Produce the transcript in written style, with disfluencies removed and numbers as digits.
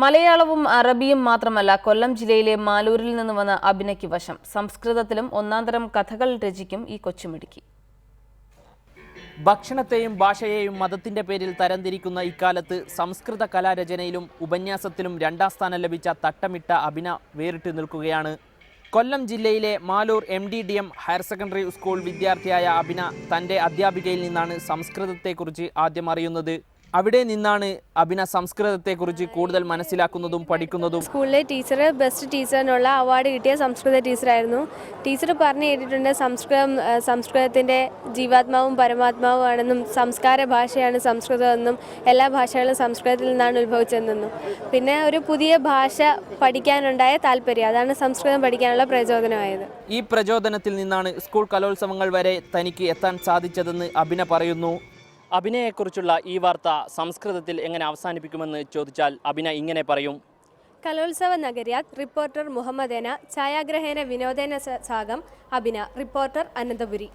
മലയാളവും അറബിയും മാത്രമല്ല കൊല്ലം ജില്ലയിലെ മാലൂരിൽ നിന്ന് വന്ന അഭിനയ്ക്ക് വശം. സംസ്കൃതത്തിലും ഒന്നാന്തരം കഥകൾ രചിക്കും ഈ കൊച്ചുമിടുക്കി. ഭക്ഷണത്തെയും ഭാഷയെയും മതത്തിന്റെ പേരിൽ തരംതിരിക്കുന്ന ഇക്കാലത്ത് സംസ്കൃത കലാരചനയിലും ഉപന്യാസത്തിലും രണ്ടാം സ്ഥാനം ലഭിച്ച തട്ടമിട്ട അഭിന വേറിട്ട് നിൽക്കുകയാണ്. കൊല്ലം ജില്ലയിലെ Maloor MDDM higher secondary school വിദ്യാർത്ഥിയായ അഭിന തൻ്റെ അധ്യാപികയിൽ നിന്നാണ് സംസ്കൃതത്തെക്കുറിച്ച് ആദ്യം അറിയുന്നത്. അവിടെ നിന്നാണ് അഭിന സംസ്കൃതത്തെക്കുറിച്ച് കൂടുതൽ മനസ്സിലാക്കുന്നതും പഠിക്കുന്നതും. സ്കൂളിലെ ടീച്ചർ ബെസ്റ്റ് ടീച്ചറിനുള്ള അവാർഡ് കിട്ടിയ സംസ്കൃത ടീച്ചറായിരുന്നു. ടീച്ചർ പറഞ്ഞു കേട്ടിട്ടുണ്ട് സംസ്കൃതത്തിൻ്റെ ജീവാത്മാവും പരമാത്മാവും ആണെന്നും സംസ്കാര ഭാഷയാണ് സംസ്കൃതം എന്നും എല്ലാ ഭാഷകളും സംസ്കൃതത്തിൽ നിന്നാണ് ഉത്ഭവിച്ചതെന്നും. പിന്നെ ഒരു പുതിയ ഭാഷ പഠിക്കാനുണ്ടായ താല്പര്യം, അതാണ് സംസ്കൃതം പഠിക്കാനുള്ള പ്രചോദനമായത്. ഈ പ്രചോദനത്തിൽ നിന്നാണ് സ്കൂൾ കലോത്സവങ്ങൾ വരെ തനിക്ക് എത്താൻ സാധിച്ചതെന്ന് അഭിന പറയുന്നു. അഭിനയെക്കുറിച്ചുള്ള ഈ വാർത്ത സംസ്കൃതത്തിൽ എങ്ങനെ അവസാനിപ്പിക്കുമെന്ന് ചോദിച്ചാൽ അഭിന ഇങ്ങനെ പറയും. കലോത്സവ നഗര്യാത് റിപ്പോർട്ടർ മുഹമ്മദേന ഛായാഗ്രഹേന വിനോദേന സാഗം അഭിന റിപ്പോർട്ടർ അനന്തപുരി.